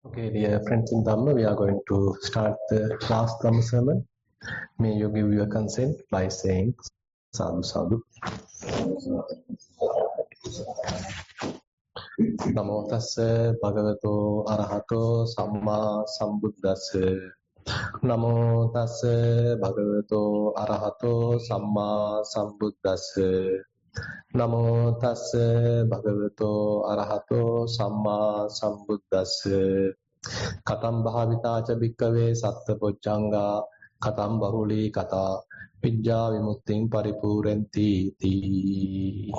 Okay, dear friends in Dhamma, we are going to start the last Dhamma sermon. May you give your consent by saying Sadhu Sadhu. Namo tassa bhagavato arahato samma sambuddhassa. Namo tassa bhagavato arahato samma sambuddhassa. Namo tassa bhagavato arahato samma sambuddhassa. Katam bhavitaca bhikkave satta pocchanga katam bahuli kata vijja vimutting paripurenti ti.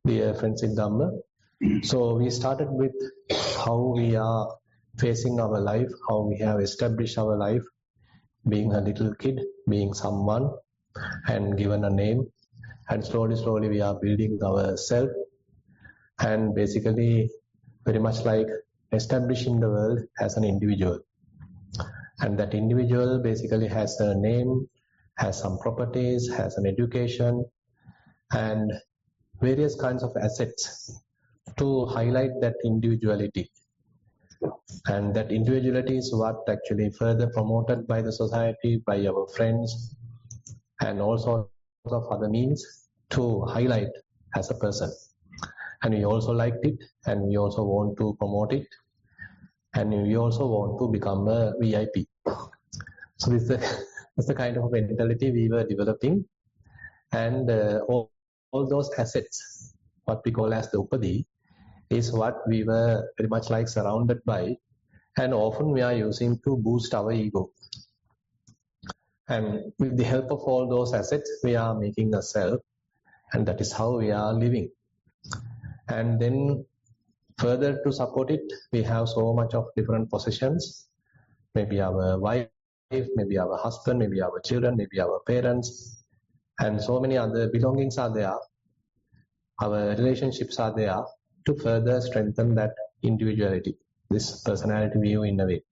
Dear friends in Dhamma, so we started with how we are facing our life, how we have established our life, being a little kid, being someone and given a name, and slowly we are building ourselves and basically very much like establishing the world as an individual. And that individual basically has a name, has some properties, has an education and various kinds of assets to highlight that individuality. And that individuality is what actually further promoted by the society, by our friends and all sorts of other means to highlight as a person. And we also liked it and we also want to promote it and we also want to become a VIP. So this is the kind of mentality we were developing, and all those assets, what we call as the upadi, is what we were very much like surrounded by, and often we are using to boost our ego. And with the help of all those assets, we are making a self, and that is how we are living. And then further to support it, we have so much of different possessions, maybe our wife, maybe our husband, maybe our children, maybe our parents, and so many other belongings are there. Our relationships are there to further strengthen that individuality, this personality view in a way.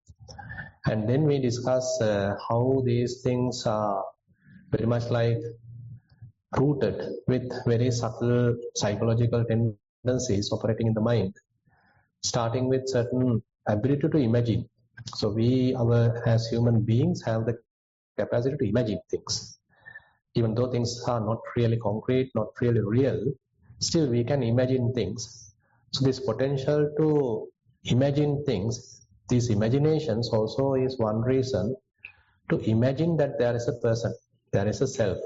And then we discuss how these things are very much like rooted with very subtle psychological tendencies operating in the mind, starting with certain ability to imagine. So we, as human beings, have the capacity to imagine things. Even though things are not really concrete, not really real, still we can imagine things. So this potential to imagine things, these imaginations also is one reason to imagine that there is a person, there is a self,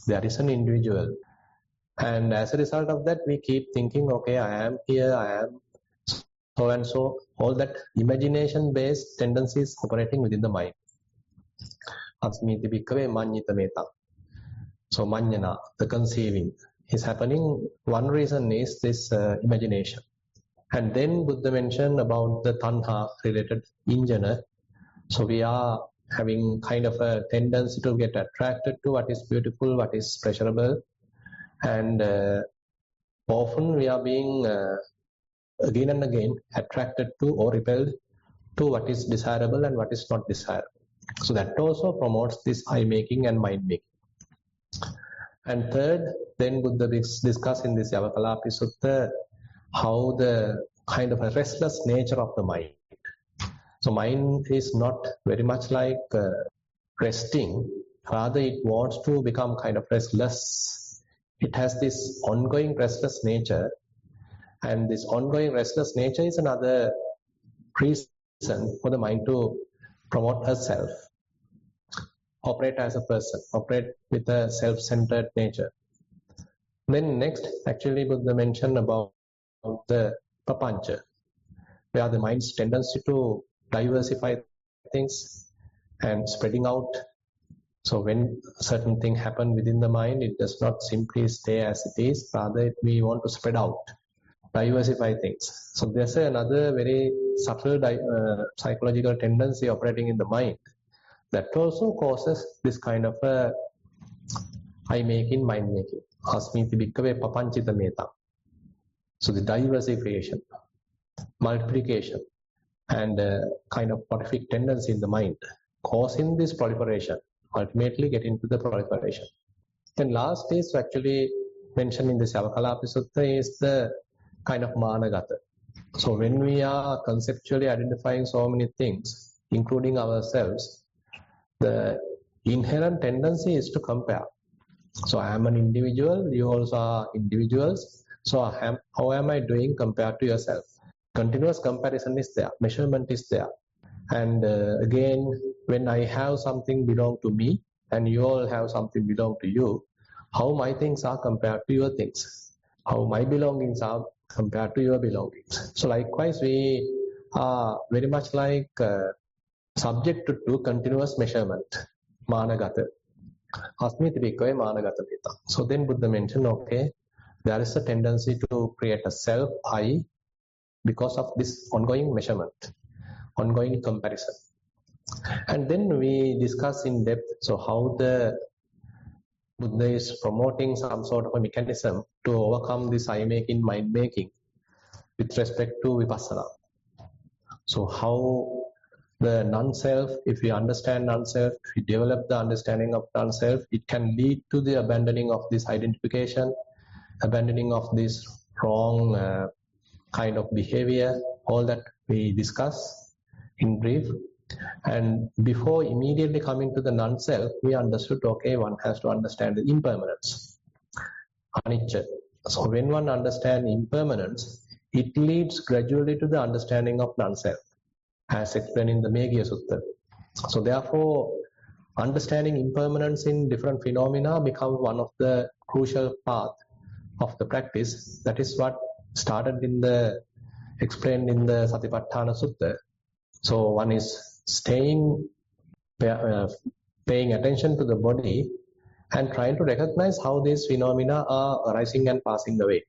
there is an individual. And as a result of that, we keep thinking, okay, I am here, I am so and so, all that imagination-based tendencies operating within the mind. Asmiti bhikkave manyita meta. So manyana, the conceiving, is happening. One reason is this imagination. And then Buddha mentioned about the tanha related in Jhana. So we are having kind of a tendency to get attracted to what is beautiful, what is pleasurable. And often we are being again and again attracted to or repelled to what is desirable and what is not desirable. So that also promotes this eye-making and mind-making. And third, then Buddha discuss in this Yavakalapi Sutta how the kind of a restless nature of the mind. So mind is not very much like resting, rather it wants to become kind of restless. It has this ongoing restless nature, and this ongoing restless nature is another reason for the mind to promote herself, operate as a person, operate with a self-centered nature. Then next, actually Buddha mentioned about the papancha, where the mind's tendency to diversify things and spreading out. So when a certain thing happens within the mind, it does not simply stay as it is, rather we want to spread out, diversify things. So there's another very subtle psychological tendency operating in the mind that also causes this kind of eye-making, mind-making. Asmiti bhikkave papanchita meta. So the diversification, multiplication, and kind of prolific tendency in the mind, causing this proliferation, ultimately get into the proliferation. Then last is actually mentioned in the Savakalapi Sutta is the kind of managata. So when we are conceptually identifying so many things, including ourselves, the inherent tendency is to compare. So I am an individual, you also are individuals. So how am I doing compared to yourself? Continuous comparison is there, measurement is there. And again, when I have something belong to me and you all have something belong to you, how my things are compared to your things, how my belongings are compared to your belongings. So likewise, we are very much like subject to continuous measurement, managata. So then Buddha mentioned, okay, there is a tendency to create a self, I, because of this ongoing measurement, ongoing comparison. And then we discuss in depth, so how the Buddha is promoting some sort of a mechanism to overcome this I-making, mind-making with respect to Vipassana. So how the non-self, if we understand non-self, if we develop the understanding of non-self, it can lead to the abandoning of this identification, abandoning of this wrong kind of behavior, all that we discuss in brief. And before immediately coming to the non-self, we understood, okay, one has to understand the impermanence, anicca. So when one understands impermanence, it leads gradually to the understanding of non-self, as explained in the Meghiya Sutta. So therefore, understanding impermanence in different phenomena becomes one of the crucial paths of the practice. That is what started explained in the Satipatthana Sutta. So one is paying attention to the body and trying to recognize how these phenomena are arising and passing away.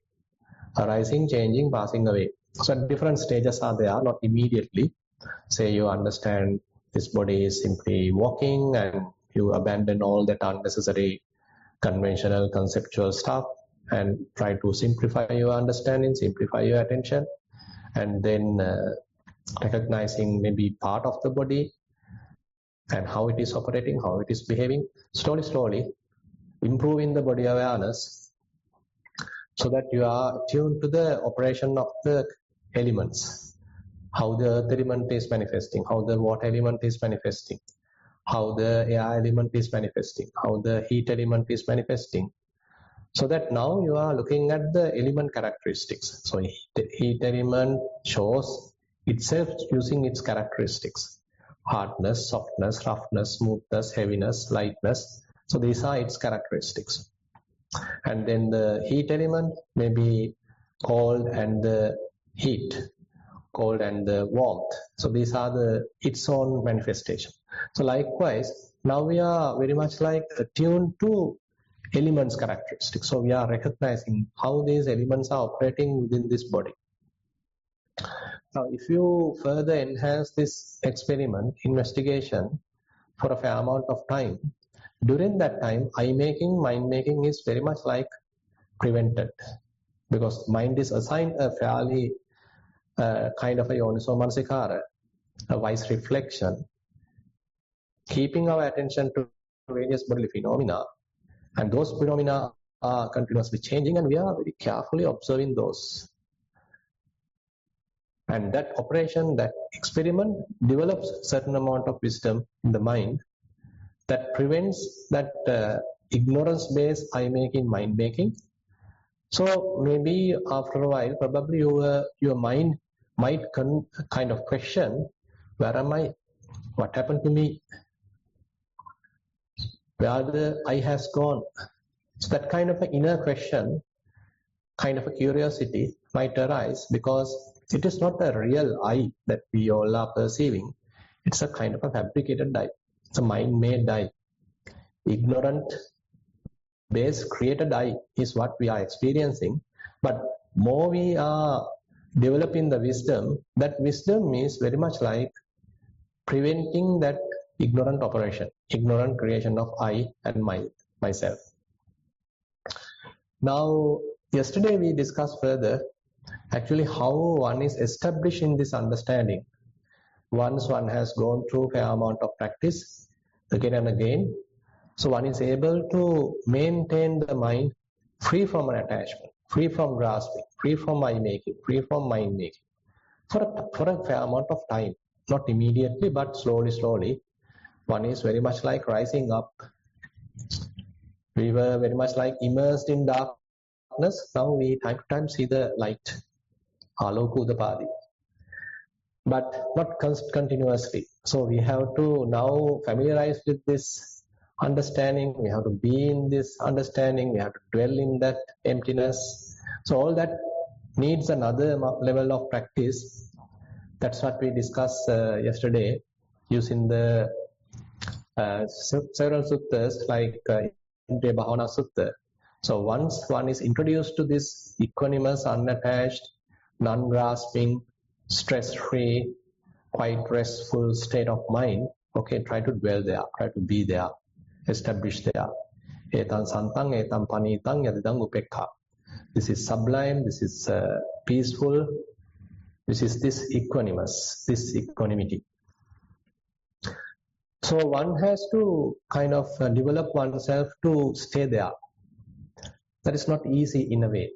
Arising, changing, passing away. So different stages are there, not immediately. Say you understand this body is simply walking and you abandon all that unnecessary conventional conceptual stuff and try to simplify your understanding, simplify your attention, and then recognizing maybe part of the body and how it is operating, how it is behaving, slowly improving the body awareness so that you are tuned to the operation of the elements, how the earth element is manifesting, how the water element is manifesting, how the air element is manifesting, how the heat element is manifesting. So that now you are looking at the element characteristics. So the heat element shows itself using its characteristics. Hardness, softness, roughness, smoothness, heaviness, lightness. So these are its characteristics. And then the heat element may be cold and the heat, cold and the warmth. So these are its own manifestation. So likewise, now we are very much like attuned to elements characteristics. So we are recognizing how these elements are operating within this body. Now, if you further enhance this experiment, investigation for a fair amount of time, during that time, I-making, mind-making is very much like prevented, because mind is assigned a fairly kind of a yoniso manasikara, a wise reflection, keeping our attention to various bodily phenomena, and those phenomena are continuously changing, and we are very carefully observing those. And that operation, that experiment develops a certain amount of wisdom in the mind that prevents that ignorance-based I-making, mind-making. So maybe after a while, probably your mind might kind of question, where am I? What happened to me? Where the I has gone? So that kind of an inner question, kind of a curiosity might arise, because it is not a real I that we all are perceiving. It's a kind of a fabricated I. It's a mind-made I. Ignorant base created I is what we are experiencing. But more we are developing the wisdom, that wisdom is very much like preventing that ignorant operation, ignorant creation of I and myself. Now, yesterday we discussed further actually how one is establishing this understanding. Once one has gone through a fair amount of practice again and again, so one is able to maintain the mind free from an attachment, free from grasping, free from I-making, free from mind-making for a fair amount of time. Not immediately, but slowly. One is very much like rising up. We were very much like immersed in darkness. Now we time to time see the light. Alokudapadi. But not continuously. So we have to now familiarize with this understanding. We have to be in this understanding. We have to dwell in that emptiness. So all that needs another level of practice. That's what we discussed yesterday using the several suttas like Indriya Bhavana Sutta. So once one is introduced to this equanimous, unattached, non-grasping, stress-free, quite restful state of mind, okay, try to dwell there, try to be there, establish there. Etan santang, etan panitang, yadidang upekha. This is sublime, this is peaceful, this is this equanimous, this equanimity. So one has to kind of develop oneself to stay there. That is not easy in a way,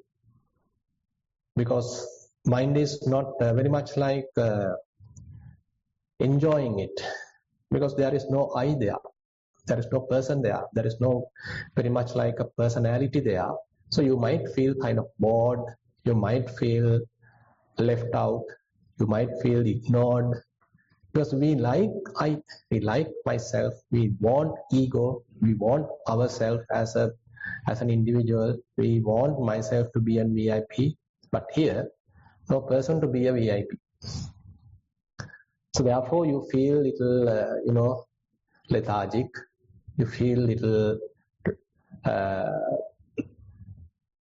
because mind is not very much like enjoying it, because there is no I there, there is no person there, there is no very much like a personality there. So you might feel kind of bored, you might feel left out, you might feel ignored, because we like myself, we want ego, we want ourselves as an individual, we want myself to be a VIP, but here no person to be a VIP. So therefore you feel little lethargic, you feel little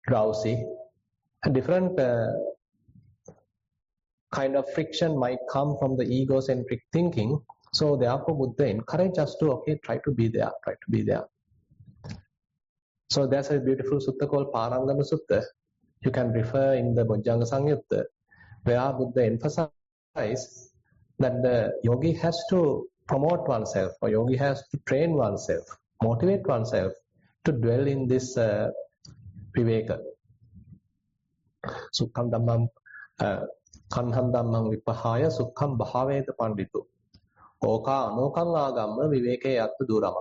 drowsy, a different kind of friction might come from the egocentric thinking. So therefore Buddha encourage us to try to be there. So there's a beautiful sutta called Parangama Sutta. You can refer in the Bojjhanga Samyutta, where Buddha emphasized that the yogi has to promote oneself, or yogi has to train oneself, motivate oneself to dwell in this viveka. Sukham dhammam kanham dhammam vipahaya sukham bhaveta panditu. Oka anokam agamma viveke yatta durama.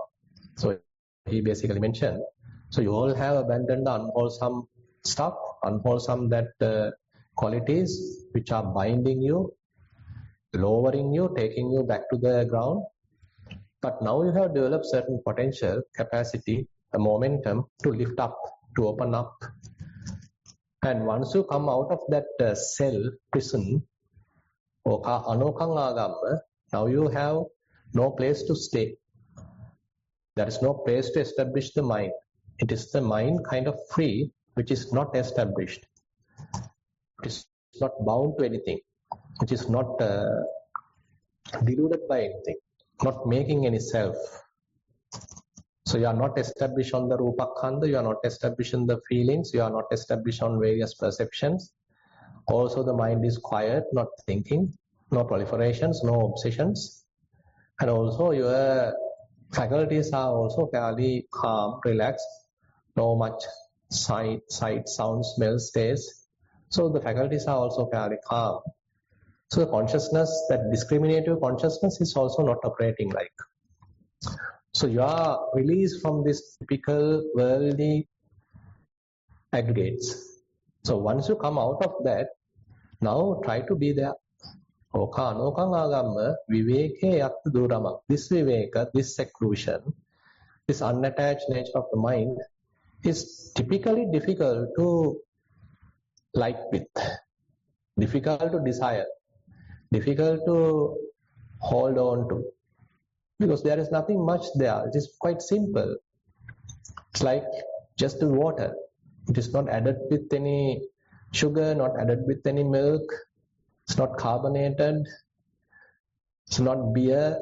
So he basically mentioned, so you all have abandoned the unwholesome stuff, unwholesome that qualities which are binding you, lowering you, taking you back to the ground. But now you have developed certain potential, capacity, a momentum to lift up, to open up. And once you come out of that cell, prison, oka anokang agamma, now you have no place to stay. There is no place to establish the mind. It is the mind kind of free, which is not established. It is not bound to anything. Which is not deluded by anything, not making any self. So you are not established on the Rupakhanda, you are not established in the feelings, you are not established on various perceptions. Also the mind is quiet, not thinking, no proliferations, no obsessions. And also your faculties are also fairly calm, relaxed, no much sight, sound, smell, taste. So the faculties are also fairly calm. So the consciousness, that discriminative consciousness is also not operating like. So you are released from this typical worldly aggregates. So once you come out of that, now try to be there. Oka anokang agamma viveke yatta durama. This viveka, this seclusion, this unattached nature of the mind is typically difficult to like with, difficult to desire, difficult to hold on to, because there is nothing much there. It is quite simple. It's like just the water. It is not added with any sugar, not added with any milk. It's not carbonated. It's not beer.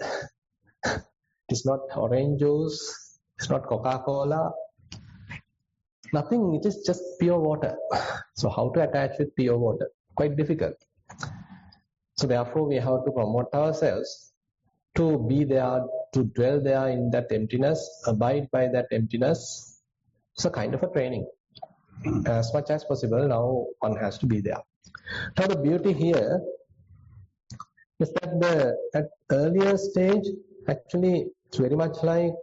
It's not orange juice. It's not Coca-Cola. Nothing. It is just pure water. So how to attach with pure water? Quite difficult. So therefore we have to promote ourselves to be there, to dwell there in that emptiness, abide by that emptiness. It's a kind of a training. as much as possible, now one has to be there. Now the beauty here is that at earlier stage, actually it's very much like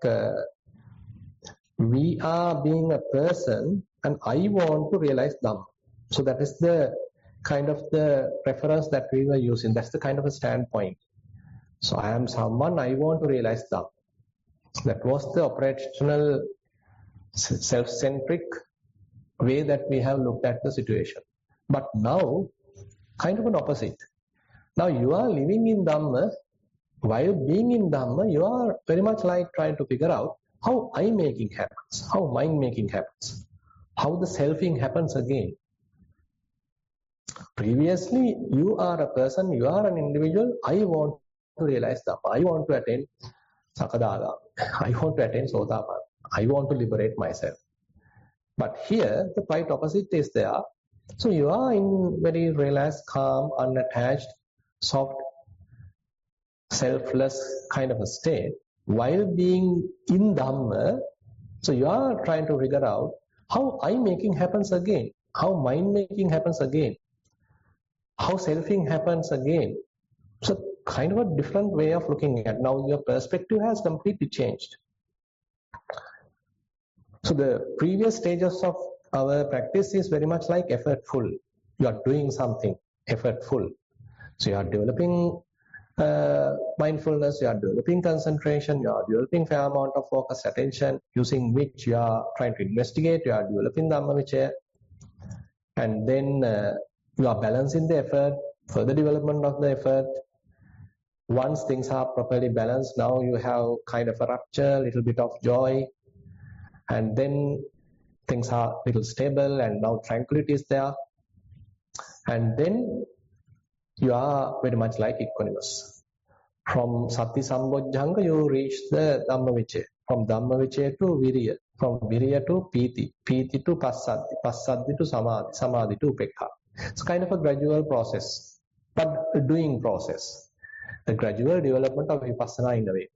we are being a person and I want to realize Dhamma. So that is the kind of the reference that we were using. That's the kind of a standpoint. So I am someone, I want to realize Dhamma. That was the operational self-centric way that we have looked at the situation. But now, kind of an opposite. Now you are living in Dhamma. While being in Dhamma, you are very much like trying to figure out how I-making happens, how mind-making happens, how the selfing happens again. Previously, you are a person, you are an individual, I want to realize Dhamma, I want to attain Sakadagami, I want to attain Sotapanna, I want to liberate myself. But here, the quite opposite is there. So you are in very relaxed, calm, unattached, soft, selfless kind of a state. While being in Dhamma, so you are trying to figure out how I-making happens again, how mind-making happens again, how selfing happens again. So kind of a different way of looking at. Now your perspective has completely changed. So the previous stages of our practice is very much like effortful. You are doing something effortful. So you are developing mindfulness, you are developing concentration, you are developing fair amount of focused attention, using which you are trying to investigate, you are developing Dhamma-vichaya, and then you are balancing the effort, further development of the effort. Once things are properly balanced, now you have kind of a rapture, little bit of joy, and then things are little stable, and now tranquility is there, and then you are very much like equanimous. From Sati Sambojjhanga, you reach the Dhamma-vichaya. From Dhamma-vichaya to Viriya. From Viriya to Piti. Piti to Passaddhi. Passaddhi to Samadhi. Samadhi to Upekha. It's kind of a gradual process, but a doing process. The gradual development of Vipassana in a way.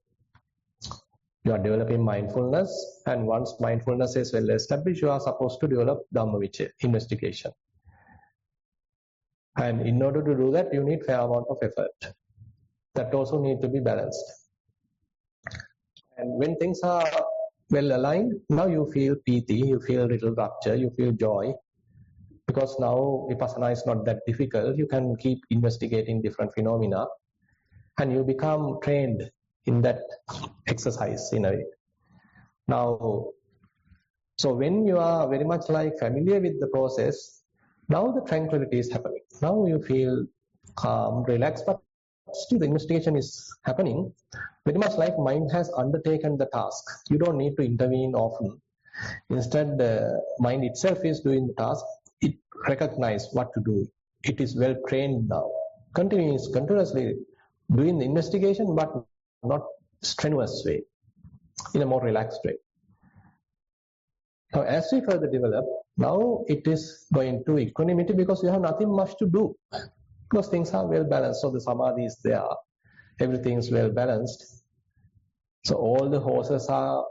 You are developing mindfulness, and once mindfulness is well established, you are supposed to develop Dhamma-vichaya, investigation. And in order to do that, you need fair amount of effort. That also need to be balanced. And when things are well aligned, now you feel piti, you feel little rapture, you feel joy. Because now Vipassana is not that difficult. You can keep investigating different phenomena, and you become trained in that exercise in a way. Now, so when you are very much like familiar with the process, now the tranquility is happening. Now you feel calm, relaxed, but still the investigation is happening. Very much like mind has undertaken the task. You don't need to intervene often. Instead, the mind itself is doing the task. It recognizes what to do. It is well trained now. Continuously doing the investigation, but not strenuous way, in a more relaxed way. Now, as we further develop, now it is going to equanimity because you have nothing much to do. Because things are well balanced. So the samadhi is there. Everything is well balanced. So all the horses are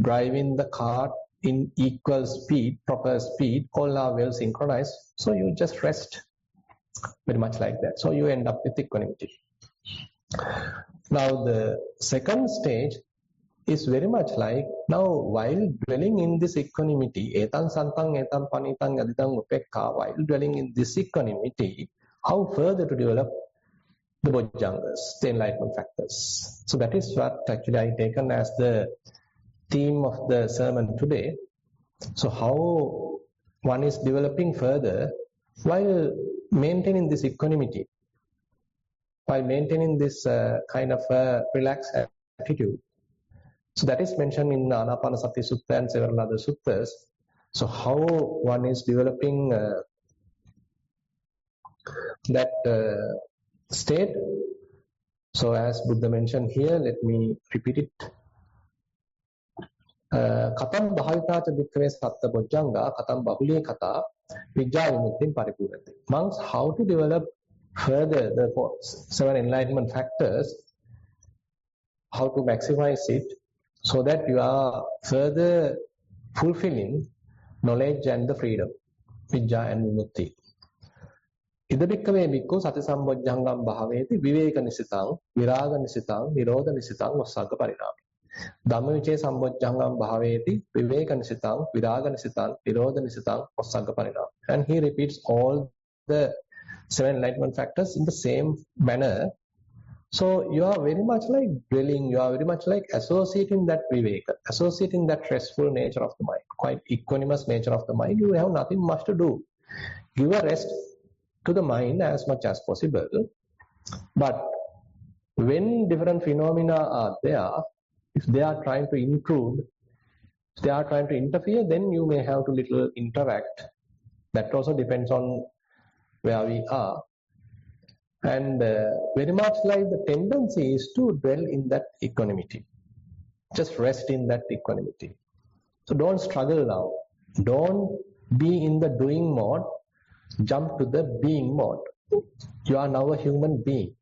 driving the cart in equal speed, proper speed. All are well synchronized. So you just rest. Very much like that. So you end up with equanimity. Now the second stage is very much like, now while dwelling in this equanimity, etan santang, etan panitang, aditang upekka, while dwelling in this equanimity, how further to develop the bojjhangas, the enlightenment factors. So that is what actually I taken as the theme of the sermon today. So how one is developing further while maintaining this equanimity, while maintaining this kind of relaxed attitude. So that is mentioned in the Anapanasati Sutta and several other suttas. So how one is developing that state. So as Buddha mentioned here, let me repeat it. Katam bhavita ca bhikkhave satta bojjhanga katam bahule kata vijja vimuktim paripurati. Monks, how to develop further the 7 enlightenment factors, how to maximize it so that you are further fulfilling knowledge and the freedom, vijja and vimutti. Ida bhikkave bhikkhu sati sambojjhangam bhaveti viveka nisitang, viraga nisitang, nirodha nisitang, vassagga parinama. Dhamma vichaya sambojjhangam bhaveti viveka nisitang, viraga nisitang, nirodha nisitang, vassagga parinama. And he repeats all the 7 enlightenment factors in the same manner. So you are very much like dwelling, you are very much like associating that viveka, associating that restful nature of the mind, quite equanimous nature of the mind. You have nothing much to do. Give a rest to the mind as much as possible. But when different phenomena are there, if they are trying to intrude, if they are trying to interfere, then you may have to little interact. That also depends on where we are. And very much like the tendency is to dwell in that equanimity. Just rest in that equanimity. So don't struggle now. Don't be in the doing mode. Jump to the being mode. You are now a human being.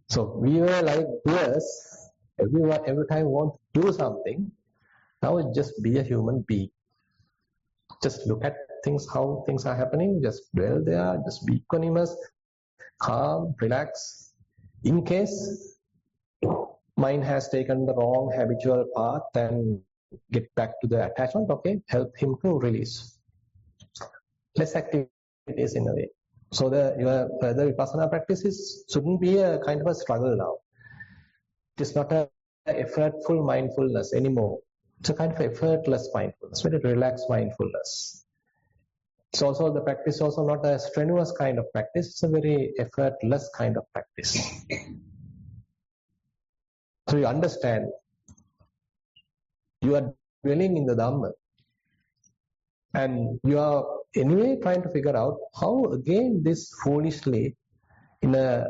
So we were like doers. Every time we want to do something. Now just be a human being. Just look at things, how things are happening. Just dwell there. Just be equanimous, calm, relax. In case mind has taken the wrong habitual path and get back to the attachment, okay, help him to release. Less activities in a way. So your further vipassana practices shouldn't be a kind of a struggle now. It is not a effortful mindfulness anymore. It's a kind of effortless mindfulness, very relaxed mindfulness. It's also the practice also not a strenuous kind of practice. It's a very effortless kind of practice. So you understand, you are dwelling in the Dhamma, and you are anyway trying to figure out how again this foolishly, in a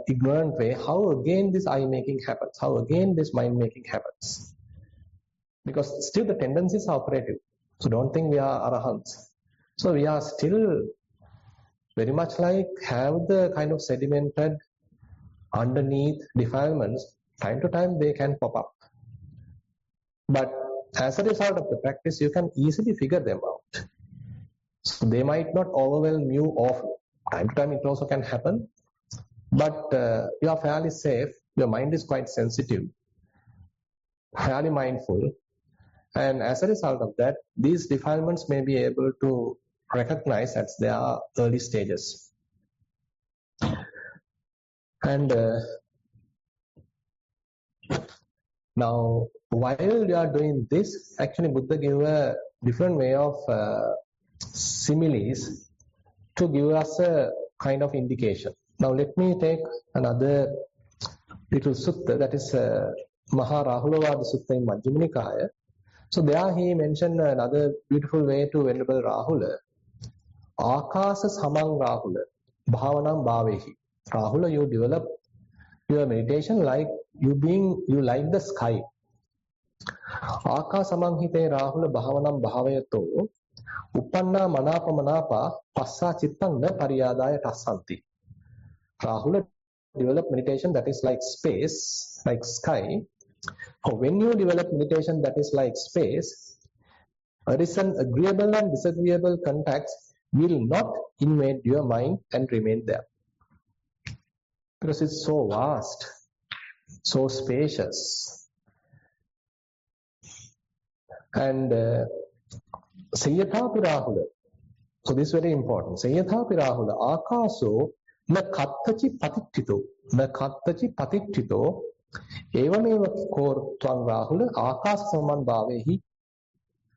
ignorant way, how again this eye making happens, how again this mind making happens. Because still the tendencies are operative. So don't think we are arahants. So we are still very much like have the kind of sedimented underneath defilements. Time to time they can pop up. But as a result of the practice, you can easily figure them out. So they might not overwhelm you often. Time to time it also can happen. But you are fairly safe. Your mind is quite sensitive, fairly mindful. And as a result of that, these defilements may be able to recognize at their early stages. And now, while you are doing this, actually Buddha gave a different way of similes to give us a kind of indication. Now let me take another little sutta, that is Maha Rahulavada Sutta in Majjhima Nikaya. So there he mentioned another beautiful way to Venerable Rahula. Akasa samang Rahula, bhavanam bhavehi. Rahula, you develop your meditation like you like the sky. Akasa samang hite Rahula bhavanam bhavayato, uppanna manapa manapa passa chittang na pariyadaya tassanti. Rahula, develop meditation that is like space, like sky. When you develop meditation that is like space, arisen agreeable and disagreeable contacts will not invade your mind and remain there. Because it's so vast, so spacious. And Sayyathapi Rahula. So this is very important. Sayyathapi Rahula. Akaso na kattachi patittito. Na kattachi patittito. Evameva kor twang Rahula. Akasa saman bhavehi.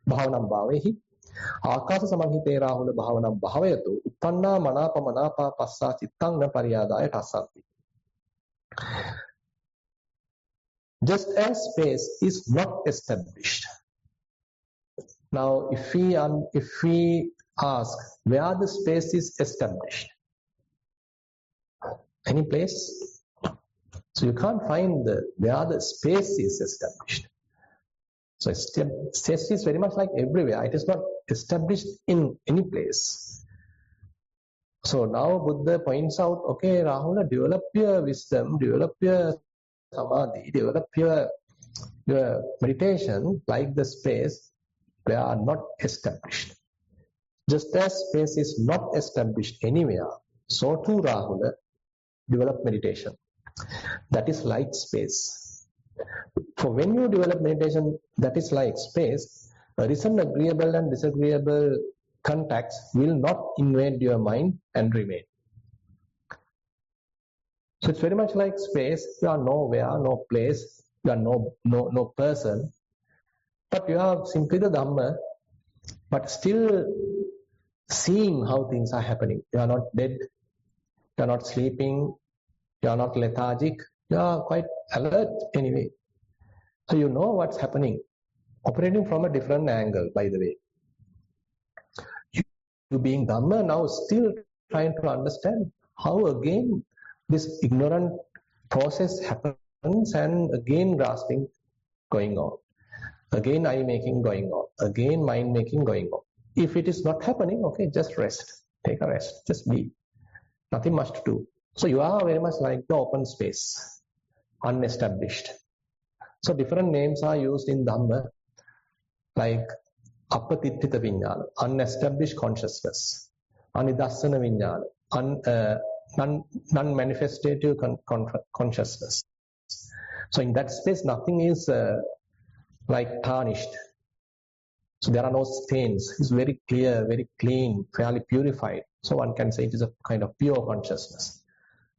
Bhavanam bhavehi. Akasa samanhite Rahula bhavanam bhavayato. Uppanna manapa manapa passa chittang na pariyadaya tassanti. Just as space is not established. Now, if we ask where the space is established, any place, so you can't find where the space is established. So space is very much like everywhere. It is not established in any place. So now Buddha points out, okay, Rahula, develop your wisdom, develop your samadhi, develop your meditation like the space. They are not established. Just as space is not established anywhere, so too Rahula develop meditation. That is like space. For when you develop meditation that is like space, recent agreeable and disagreeable contacts will not invade your mind and remain. So it's very much like space. You are nowhere, no place, you are no person, but you are simply the Dhamma, but still seeing how things are happening. You are not dead, you are not sleeping, you are not lethargic, you are quite alert anyway. So you know what's happening, operating from a different angle, by the way. You being Dhamma now still trying to understand how again this ignorant process happens, and again grasping going on. Again eye making going on. Again mind making going on. If it is not happening, okay, just rest. Take a rest. Just be. Nothing much to do. So you are very much like the open space, unestablished. So different names are used in Dhamma, like apatittita vijnana, unestablished consciousness, anidassana vijnana, non-manifestative consciousness. So in that space, nothing is like tarnished. So there are no stains. It's very clear, very clean, fairly purified. So one can say it is a kind of pure consciousness.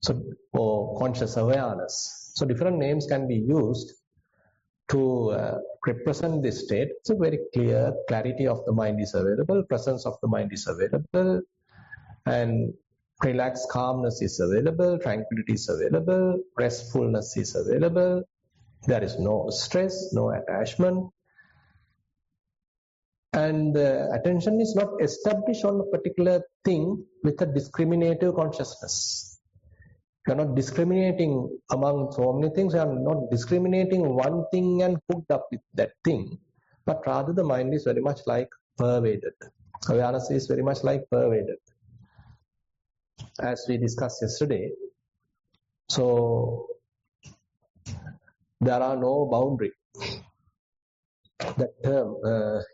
So, or conscious awareness. So different names can be used to represent this state. So very clear, clarity of the mind is available, presence of the mind is available, and relaxed calmness is available, tranquility is available, restfulness is available. There is no stress, no attachment. And attention is not established on a particular thing with a discriminative consciousness. You are not discriminating among so many things. You are not discriminating one thing and hooked up with that thing. But rather the mind is very much like pervaded. Awareness is very much like pervaded. As we discussed yesterday. So there are no boundary. That term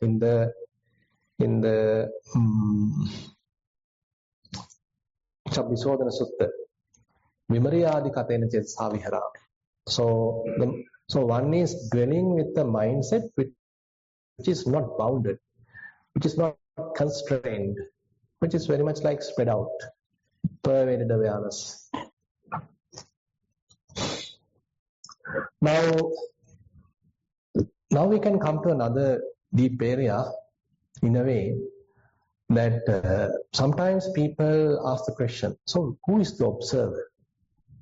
in the Chabbisodana Sutta, Vimariyadi Katena Chetsa Vihara. So one is dwelling with the mindset which is not bounded, which is not constrained, which is very much like spread out, pervaded awareness. Now we can come to another deep area in a way that sometimes people ask the question, so who is the observer?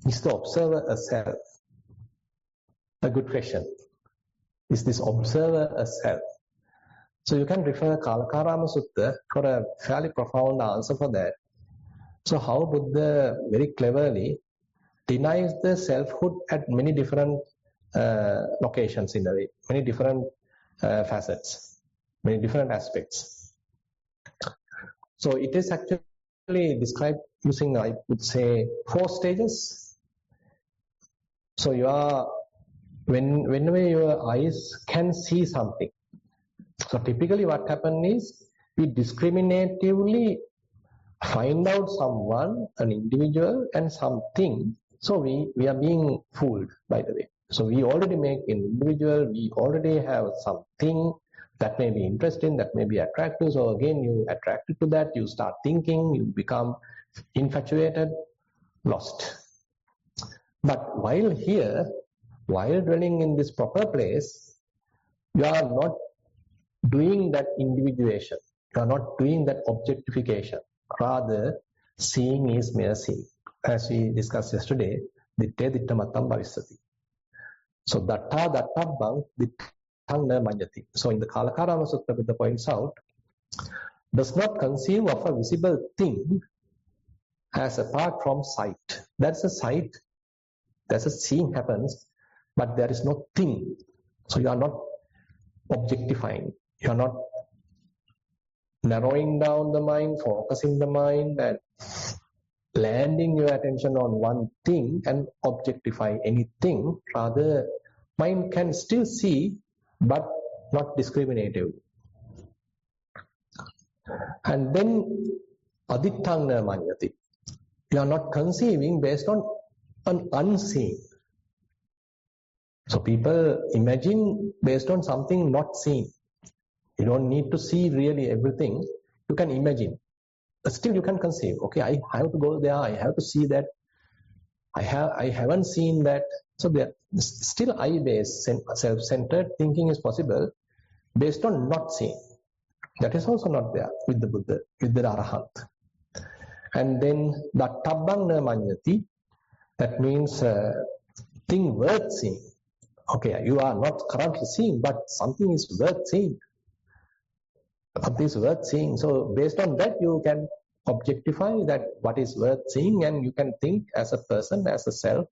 Is the observer a self? A good question. Is this observer a self? So you can refer Kalakarama Sutta for a fairly profound answer for that. So how Buddha very cleverly denies the selfhood at many different locations in a way, many different facets, many different aspects. So it is actually described using, I would say, 4 stages. So you are, whenever your eyes can see something. So typically what happens is, we discriminatively find out someone, an individual and something. So we are being fooled, by the way. So we already make an individual, we already have something that may be interesting, that may be attractive. So again, you attracted to that, you start thinking, you become infatuated, lost. But while here, while dwelling in this proper place, you are not doing that individuation. You are not doing that objectification. Rather, seeing is mere seeing. As we discussed yesterday, ditte dittamatam bhavisati. So datta bang dittang na manyati. So in the Kalakarama Sutta, Buddha points out, does not conceive of a visible thing as apart from sight. That's a sight, that's a seeing happens, but there is no thing. So you are not objectifying, you are not narrowing down the mind, focusing the mind and landing your attention on one thing and objectify anything. Rather, mind can still see, but not discriminatively. And then adittanga manyati. You are not conceiving based on an unseen. So people imagine based on something not seen. You don't need to see really everything. You can imagine. But still you can conceive. Okay, I have to go there. I have to see that. I haven't seen that. So there still I-based, self-centered thinking is possible based on not seeing. That is also not there with the Buddha, with the Arahant. And then dattabbang manyati, that means thing worth seeing. Okay, you are not currently seeing, but something is worth seeing. Something is worth seeing. So based on that, you can objectify that what is worth seeing, and you can think as a person, as a self.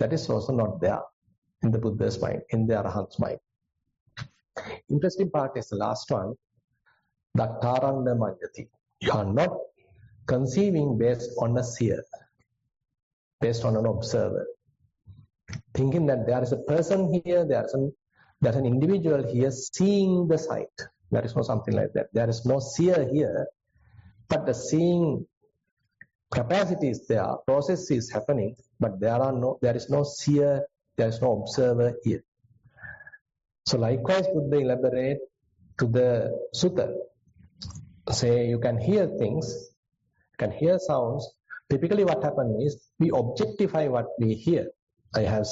That is also not there in the Buddha's mind, in the Arahant's mind. Interesting part is the last one, dattaranga manyati. You are not conceiving based on a seer, based on an observer. Thinking that there is a person here, there's an individual here seeing the sight. There is no something like that. There is no seer here, but the seeing capacity is there, process is happening, but there is no seer, there is no observer here. So likewise, Buddha elaborate to the sutta. Say you can hear things, you can hear sounds. Typically what happens is we objectify what we hear. I have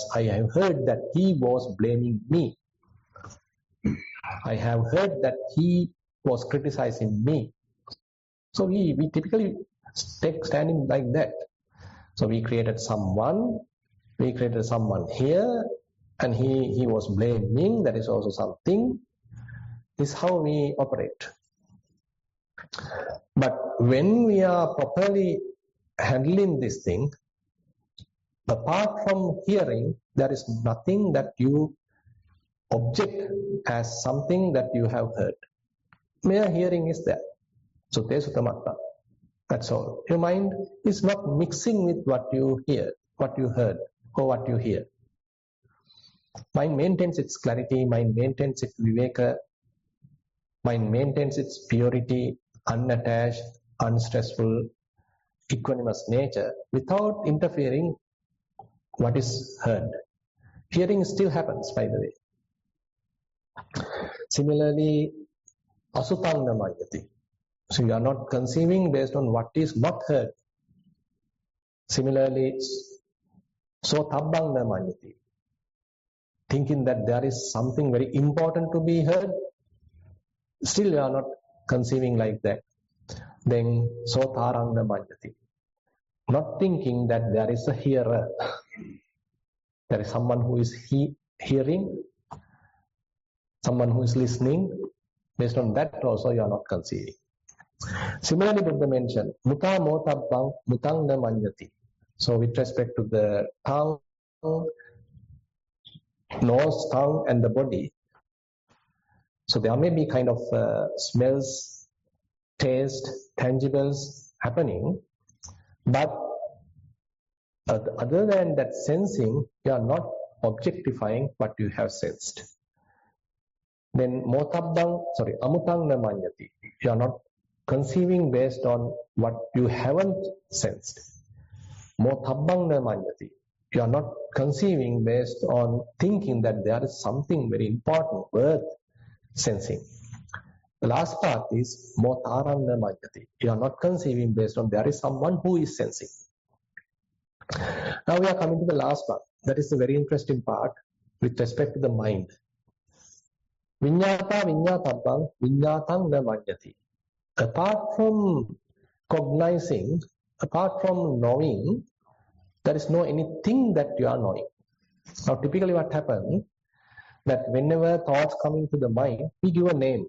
heard that he was blaming me. I have heard that he was criticizing me. So we typically take standing like that. So we created someone here, and he was blaming. That is also something. This is how we operate. But when we are properly handling this thing, apart from hearing, there is nothing that you object as something that you have heard. Mere hearing is there. So te sutamatta. That's all. Your mind is not mixing with what you hear, what you heard, or what you hear. Mind maintains its clarity, mind maintains its viveka, mind maintains its purity, unattached, unstressful, equanimous nature without interfering what is heard. Hearing still happens, by the way. Similarly, asutanga manyati. So you are not conceiving based on what is not heard. Similarly, sotabbanga manyati. Thinking that there is something very important to be heard, still you are not conceiving like that. Then sotaranga manyati. Not thinking that there is a hearer. There is someone who is hearing, someone who is listening. Based on that also you are not conceiving. Similarly, Buddha mentioned muta motabbang mutanga manyati. So with respect to the tongue, nose, tongue, and the body, so there may be kind of smells, taste, tangibles happening, but other than that sensing, you are not objectifying what you have sensed. Then amutang na manyati. You are not conceiving based on what you haven't sensed. Motabbang na manyati. You are not conceiving based on thinking that there is something very important worth sensing. The last part is motarang na manyati. You are not conceiving based on there is someone who is sensing. Now we are coming to the last part. That is the very interesting part with respect to the mind. Vinyata vinyatabbang vinyatang na manyati. Apart from cognizing, apart from knowing, there is no anything that you are knowing. Now typically what happens, that whenever thoughts come into the mind, we give a name.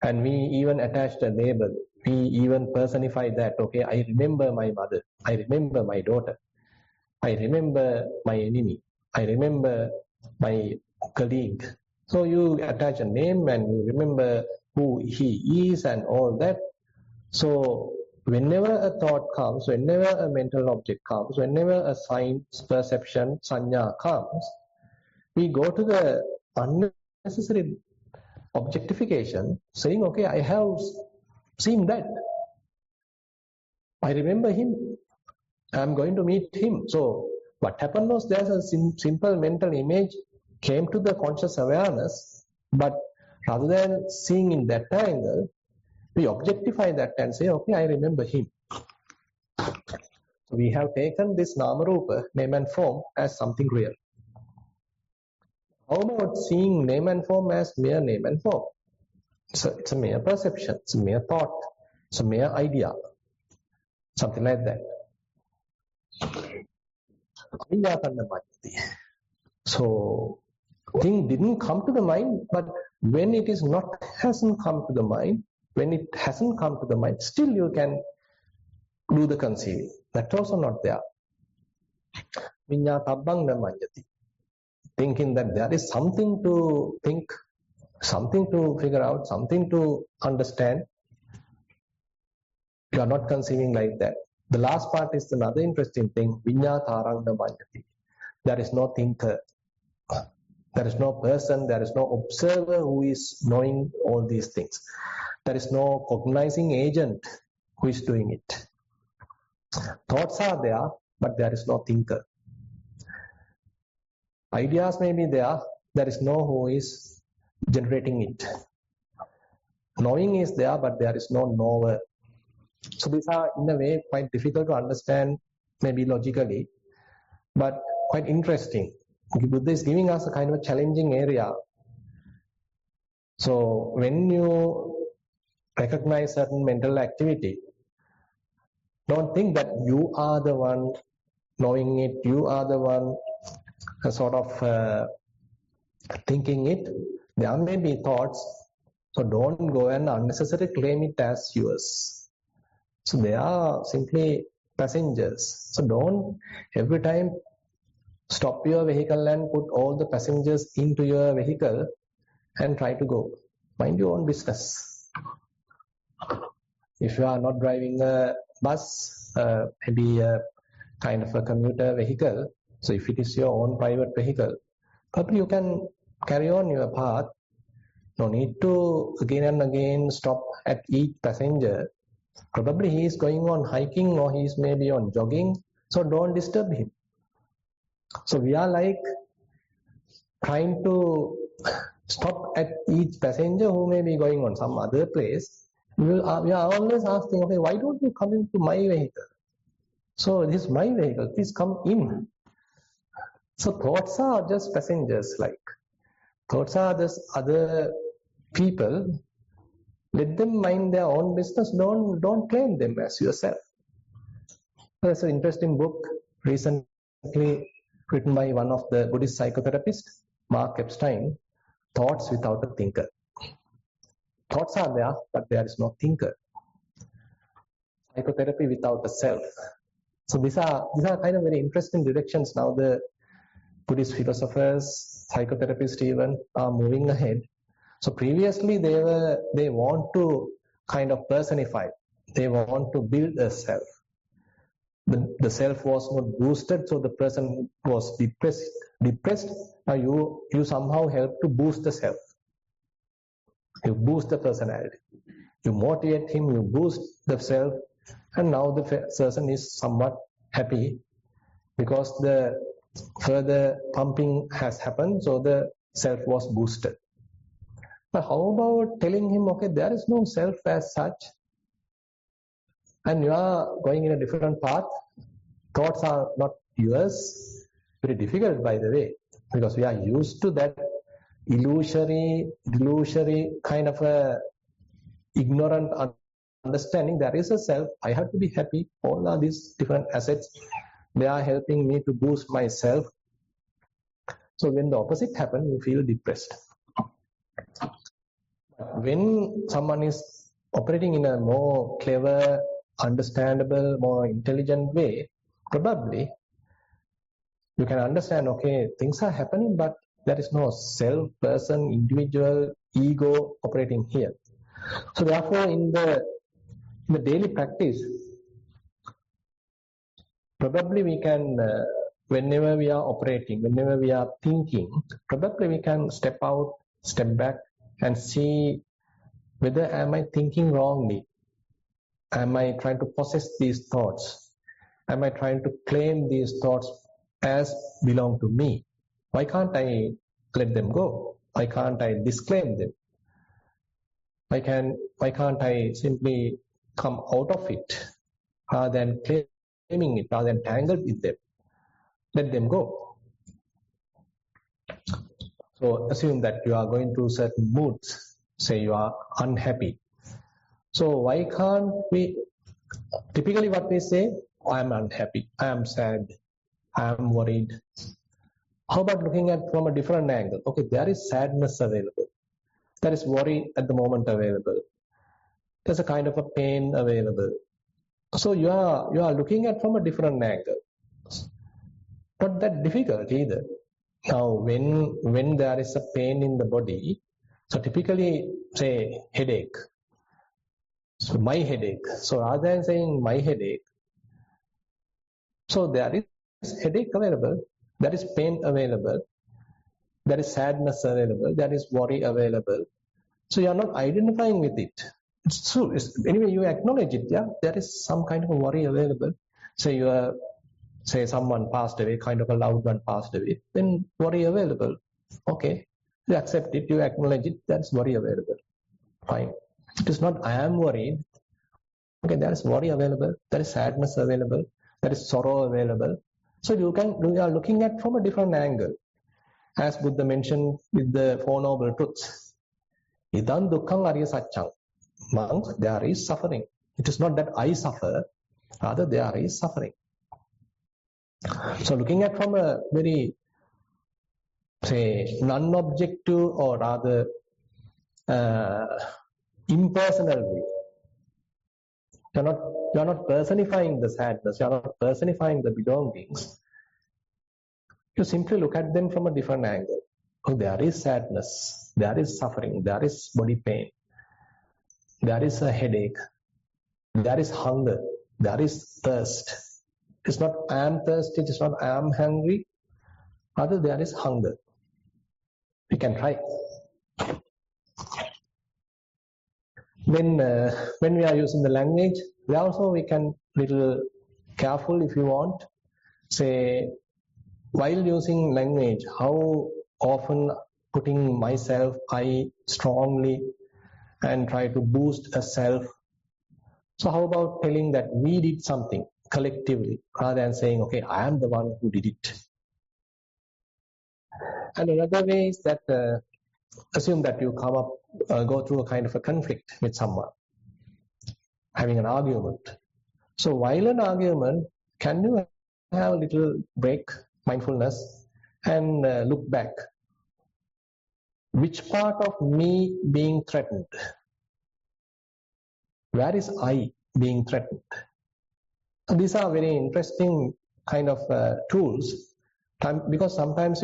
And we even attach a label. We even personify that. Okay, I remember my mother. I remember my daughter. I remember my enemy. I remember my colleague. So you attach a name and you remember who he is and all that. So whenever a thought comes, whenever a mental object comes, whenever a sign, perception, sanya comes, we go to the unnecessary objectification, saying, okay, I have seen that. I remember him. I'm going to meet him. So what happened was there's a simple mental image came to the conscious awareness, but rather than seeing in that angle, we objectify that and say, okay, I remember him. So we have taken this nama rupa, name and form, as something real. How about seeing name and form as mere name and form? So it's a mere perception, it's a mere thought, it's a mere idea, something like that. So thing didn't come to the mind, but when it is not hasn't come to the mind, when it hasn't come to the mind, still you can do the conceiving. That's also not there. Viññātabbang na manjati. Thinking that there is something to think, something to figure out, something to understand. You are not conceiving like that. The last part is another interesting thing. Viññātarang na manjati. There is no thinker. There is no person, there is no observer who is knowing all these things. There is no cognizing agent who is doing it. Thoughts are there, but there is no thinker. Ideas may be there, there is no who is generating it. Knowing is there, but there is no knower. So these are in a way quite difficult to understand, maybe logically, but quite interesting. Buddha is giving us a kind of a challenging area. So when you recognize certain mental activity, don't think that you are the one knowing it, you are the one sort of thinking it. There may be thoughts, so don't go and unnecessarily claim it as yours. So they are simply passengers. So don't every time stop your vehicle and put all the passengers into your vehicle and try to go. Mind your own business. If you are not driving a bus, maybe a kind of a commuter vehicle, so if it is your own private vehicle, probably you can carry on your path. No need to again and again stop at each passenger. Probably he is going on hiking or he is maybe on jogging, so don't disturb him. So we are like trying to stop at each passenger who may be going on some other place. We are always asking, okay, why don't you come into my vehicle? So this is my vehicle, please come in. So thoughts are just passengers, like thoughts are just other people. Let them mind their own business. Don't claim them as yourself. There's an interesting book recently written by one of the Buddhist psychotherapists, Mark Epstein, Thoughts Without a Thinker. Thoughts are there, but there is no thinker. Psychotherapy without a self. So these are kind of very interesting directions now the Buddhist philosophers, psychotherapists even are moving ahead. So previously they want to kind of personify. They want to build a self. The self was not boosted, so the person was depressed. Now you somehow help to boost the self. You boost the personality. You motivate him, you boost the self, and now the person is somewhat happy because the further pumping has happened, so the self was boosted. But how about telling him, okay, there is no self as such, and you are going in a different path. Thoughts are not yours. Very difficult, by the way, because we are used to that illusory kind of a ignorant understanding. There is a self. I have to be happy. All are these different assets. They are helping me to boost myself. So when the opposite happens, you feel depressed. When someone is operating in a more clever, understandable, more intelligent way, probably you can understand, okay, things are happening, but there is no self, person, individual, ego operating here. So therefore, in the daily practice, probably we can, whenever we are operating, whenever we are thinking, probably we can step out, step back, and see whether am I thinking wrongly? Am I trying to possess these thoughts? Am I trying to claim these thoughts as belong to me? Why can't I let them go? Why can't I disclaim them? Why can't I simply come out of it rather than claiming it, rather than tangled with them? Let them go. So assume that you are going through certain moods. Say you are unhappy. So why can't we, typically what we say, I am unhappy, I am sad, I am worried. How about looking at from a different angle? Okay, there is sadness available. There is worry at the moment available. There's a kind of a pain available. So you are looking at from a different angle. Not that difficult either. Now, when there is a pain in the body, so typically say headache. So my headache. So rather than saying my headache, so there is headache available, there is pain available, there is sadness available, there is worry available. So you are not identifying with it. It's true. Anyway, you acknowledge it. Yeah, there is some kind of a worry available. Say someone passed away, kind of a loved one passed away, then worry available. Okay, you accept it, you acknowledge it. That's worry available. Fine. It is not I am worried. Okay, there is worry available. There is sadness available. There is sorrow available. So you are looking at from a different angle. As Buddha mentioned with the Four Noble Truths. Idam dukkham arya satcham. Monks, there is suffering. It is not that I suffer, rather there is suffering. So looking at from a very, say, non-objective or rather impersonal way. You are not personifying the sadness, you are not personifying the belongings. You simply look at them from a different angle. Oh, there is sadness, there is suffering, there is body pain, there is a headache, there is hunger, there is thirst. It is not I am thirsty, it is not I am hungry, rather there is hunger. We can try. Then when we are using the language, we can little careful if you want. Say, while using language, how often putting myself, I strongly and try to boost a self. So how about telling that we did something collectively rather than saying, okay, I am the one who did it. And another way is that assume that you go through a kind of a conflict with someone, having an argument. So while an argument, can you have a little break, mindfulness, and look back? Which part of me being threatened? Where is I being threatened? So these are very interesting kind of tools, because sometimes,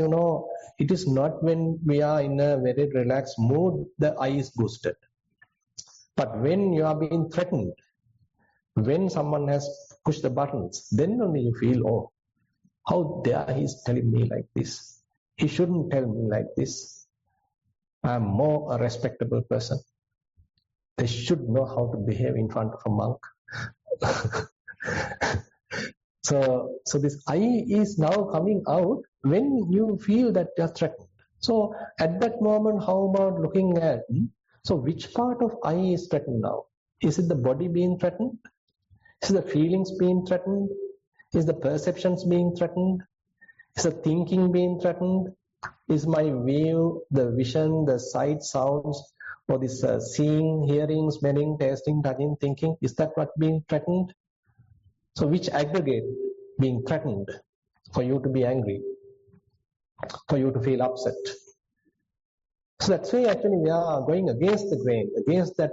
it is not when we are in a very relaxed mood, the I is boosted. But when you are being threatened, when someone has pushed the buttons, then only you feel, oh, how dare he is telling me like this? He shouldn't tell me like this. I am more a respectable person. They should know how to behave in front of a monk. So this I is now coming out when you feel that you are threatened. So at that moment, how about looking at, so which part of I is threatened now? Is it the body being threatened? Is the feelings being threatened? Is the perceptions being threatened? Is the thinking being threatened? Is my view, the vision, the sight, sounds, or this seeing, hearing, smelling, tasting, touching, thinking, is that what being threatened? So which aggregate being threatened for you to be angry, for you to feel upset? So that's why actually we are going against the grain, against that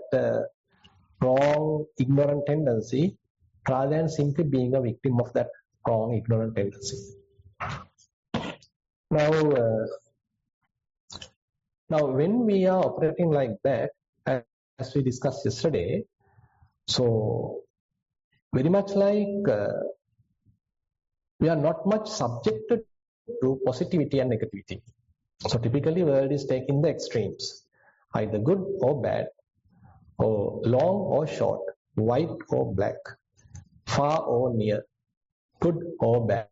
wrong, ignorant tendency, rather than simply being a victim of that wrong, ignorant tendency. Now when we are operating like that, as we discussed yesterday, so very much like we are not much subjected to positivity and negativity. So typically world is taking the extremes. either good or bad, or long or short, white or black, far or near, good or bad.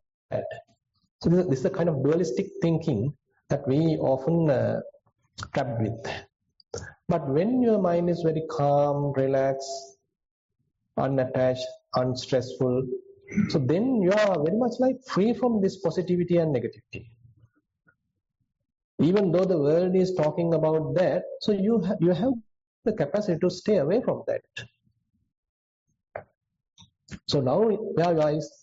So this is the kind of dualistic thinking that we often trapped with. But when your mind is very calm, relaxed, unattached, unstressful, so then you are very much like free from this positivity and negativity. Even though the world is talking about that, so you have the capacity to stay away from that. So now is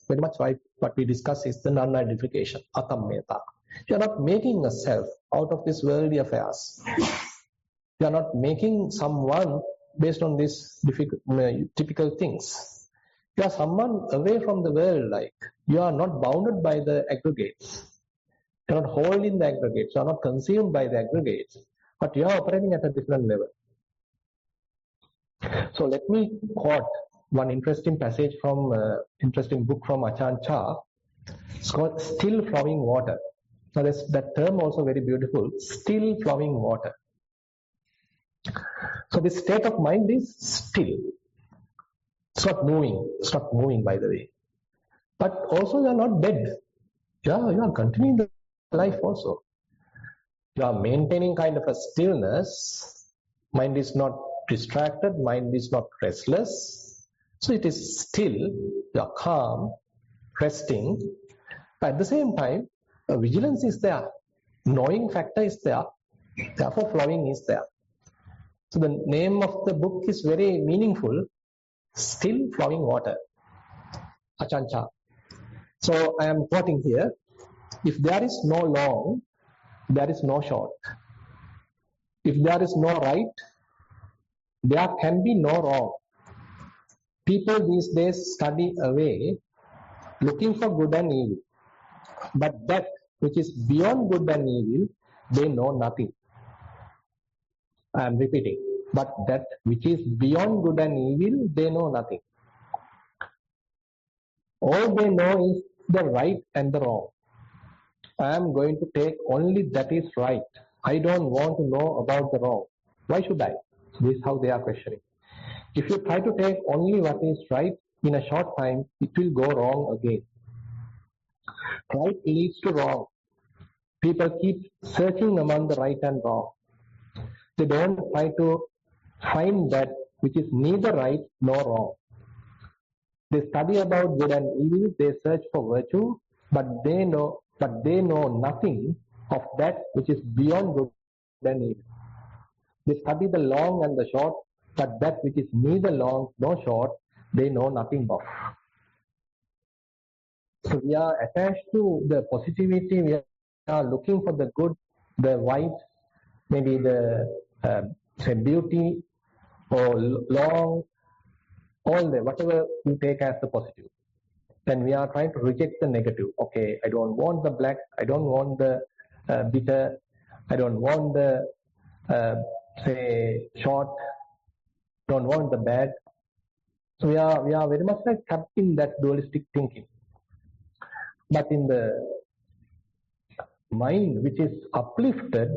very much like what we discuss is the non-identification, atammeta. You are not making a self out of these worldly affairs. You are not making someone based on these typical things. You are someone away from the world, like you are not bounded by the aggregates. You are not holding the aggregates. You are not consumed by the aggregates, but you are operating at a different level. So let me quote one interesting passage from interesting book from Ajahn Chah. It's called Still Flowing Water. Now that term also very beautiful, still flowing water. So this state of mind is still. It's not moving by the way. But also you are not dead. Yeah, you are continuing the life also. You are maintaining kind of a stillness. Mind is not distracted, mind is not restless. So it is still, you are calm, resting. But at the same time, vigilance is there. Knowing factor is there. Therefore flowing is there. So the name of the book is very meaningful. Still Flowing Water. Ajahn Chah. So I am quoting here. If there is no long, there is no short. If there is no right, there can be no wrong. People these days study away, looking for good and evil. But that which is beyond good and evil, they know nothing. I am repeating. But that which is beyond good and evil, they know nothing. All they know is the right and the wrong. I am going to take only that is right. I don't want to know about the wrong. Why should I? This is how they are questioning. If you try to take only what is right in a short time, it will go wrong again. Right leads to wrong. People keep searching among the right and wrong. They don't try to find that which is neither right nor wrong. They study about good and evil, they search for virtue, but they know nothing of that which is beyond good and evil. They study the long and the short, but that which is neither long nor short, they know nothing of. So we are attached to the positivity, we are looking for the good, the white, maybe the beauty, or long, all the whatever you take as the positive. Then we are trying to reject the negative. Okay, I don't want the black, I don't want the bitter, I don't want the short, don't want the bad. So we are very much like trapped in that dualistic thinking. But in the mind which is uplifted,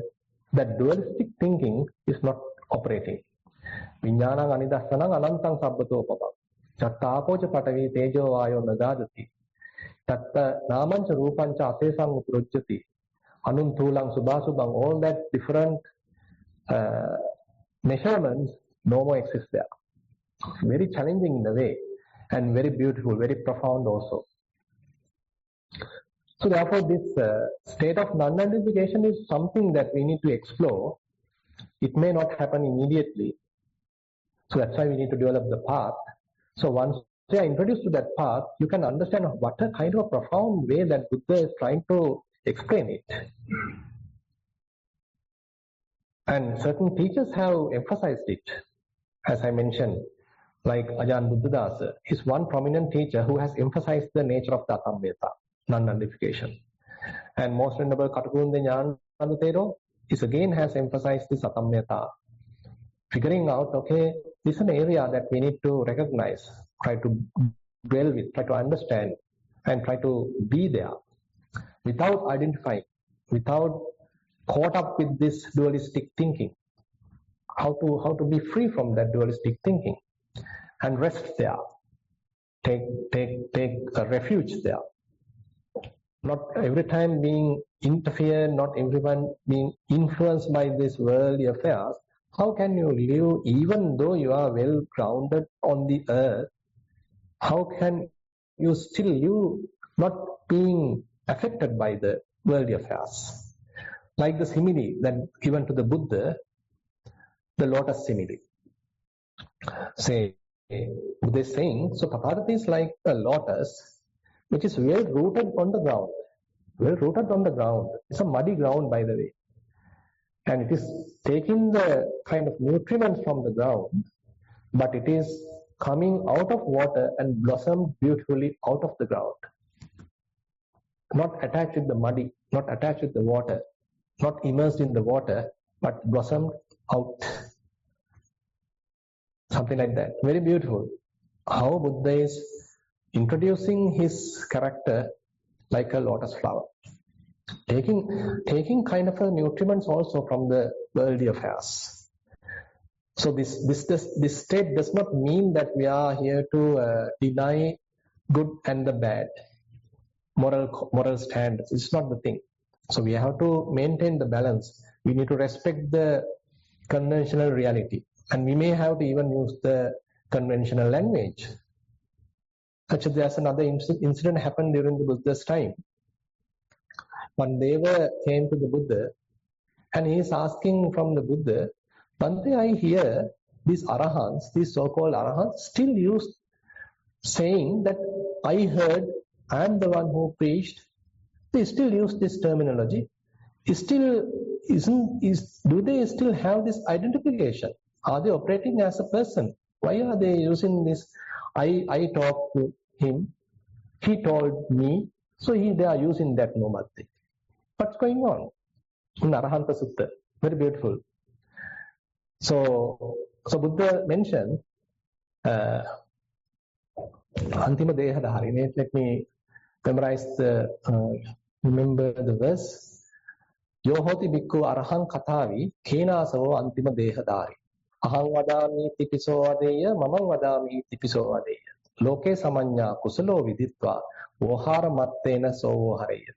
that dualistic thinking is not operating. Viññānaṁ anidassaṇaṁ anantaṁ sabbatopavam. Cattāpoca patavi tejo vāyo nagadati. Tatta nāmaṁ ca rūpaṁ ca asesaṁ uprujjati. Anum thūlaṁ subhasubhaṁ. All that different measurements no more exist there. It's very challenging in a way and very beautiful, very profound also. So therefore this state of non-identification is something that we need to explore. It may not happen immediately. So that's why we need to develop the path. So once you are introduced to that path, you can understand what a kind of a profound way that Buddha is trying to explain it. And certain teachers have emphasized it. As I mentioned, like Ajahn Buddhadasa is one prominent teacher who has emphasized the nature of the atammeta, non-identification. And most venerable Katakunde Jnana Thero is again has emphasized this atammeta, figuring out, okay, this is an area that we need to recognize, try to dwell with, try to understand, and try to be there without identifying, without caught up with this dualistic thinking. how to be free from that dualistic thinking and rest there. Take a refuge there. Not every time being interfered, not everyone being influenced by these worldly affairs. How can you live even though you are well grounded on the earth? How can you still live not being affected by the worldly affairs? Like the simile that given to the Buddha, the lotus simile. Buddha is saying, so Tathagata is like a lotus which is well rooted on the ground. Well rooted on the ground. It's a muddy ground, by the way. And it is taking the kind of nutrients from the ground, but it is coming out of water and blossomed beautifully out of the ground. Not attached with the muddy, not attached with the water, not immersed in the water, but blossomed out. Something like that. Very beautiful. How Buddha is introducing his character like a lotus flower. Taking kind of a nutriments also from the worldly affairs. So this state does not mean that we are here to deny good and the bad, moral standards. It's not the thing. So we have to maintain the balance. We need to respect the conventional reality, and we may have to even use the conventional language. Actually, there's another incident happened during the Buddha's time. One Deva came to the Buddha and he is asking from the Buddha, Bhante, I hear these arahants, these so-called arahants, still use saying that I heard, I am the one who preached. They still use this terminology. Do they still have this identification? Are they operating as a person? Why are they using this? I talked to him, he told me, so they are using that normal thing. What's going on? In Arahanta Sutta, very beautiful. So Buddha mentioned Antima Dehadhari. Let me memorize remember the verse. Yohoti bhikkhu arahang katavi khenasavo antima dehadhari. Ahang vadami tipiso vadeya mamang vadami tipiso vadeya. Loke samanya kusalo viditva vohara mattena sovo hareya.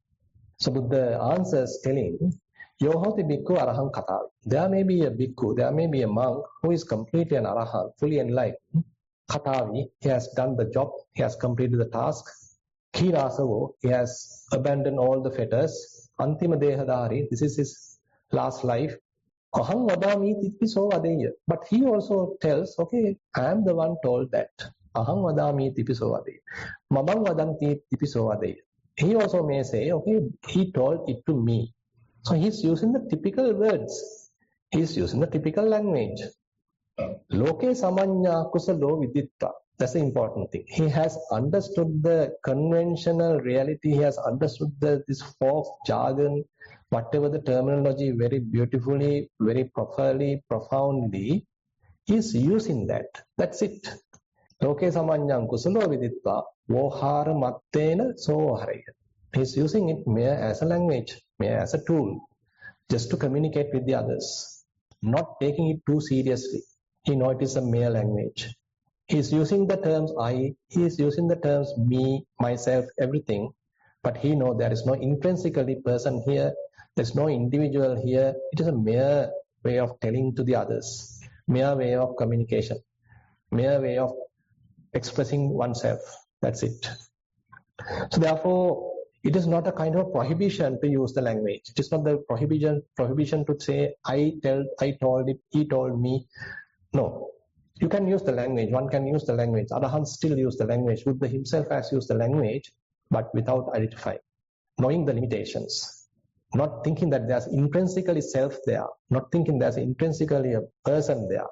So Buddha answers telling, Yohoti bhikkhu arahang katavi. There may be a bhikkhu, there may be a monk who is completely an arahant, fully enlightened. Katavi, he has done the job, he has completed the task. Kirasavo, he has abandoned all the fetters. Antima dehadhari, this is his last life. Aham vadami tipiso vadeya. But he also tells, okay, I am the one told that. Aham vadami tipiso vadeya. Mamang vadanti tipiso vadeya. He also may say, okay, he told it to me. So he's using the typical words. He's using the typical language. Loke samanya kusalo viditta. That's the important thing. He has understood the conventional reality. He has understood this folk jargon, whatever the terminology, very beautifully, very properly, profoundly. He's using that. That's it. Loke samanyam kusalo viditta vohara mattena soharaya. He's using it mere as a language, mere as a tool, just to communicate with the others, not taking it too seriously. He knows it is a mere language. He's using the terms I, he is using the terms me, myself, everything, but he knows there is no intrinsically person here, there's no individual here. It is a mere way of telling to the others, mere way of communication, mere way of expressing oneself. That's it. So therefore, it is not a kind of prohibition to use the language. It is not the prohibition to say I told it, he told me. No. You can use the language. One can use the language. Arahants still use the language. Buddha himself has used the language, but without identifying, knowing the limitations, not thinking that there's intrinsically self there, not thinking there's intrinsically a person there.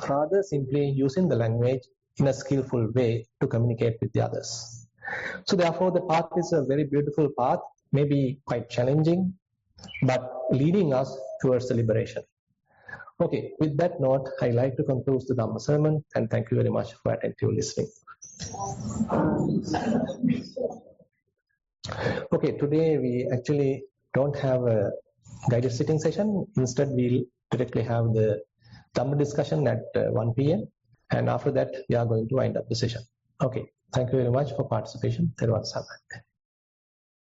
Rather, simply using the language in a skillful way to communicate with the others. So therefore, the path is a very beautiful path, maybe quite challenging, but leading us towards the liberation. Okay, with that note, I like to conclude the Dhamma sermon, and thank you very much for attentive listening. Okay, today we actually don't have a guided sitting session. Instead, we'll directly have the Dhamma discussion at 1 p.m. And after that, we are going to wind up the session. Okay. Thank you very much for participation. Thero Samad.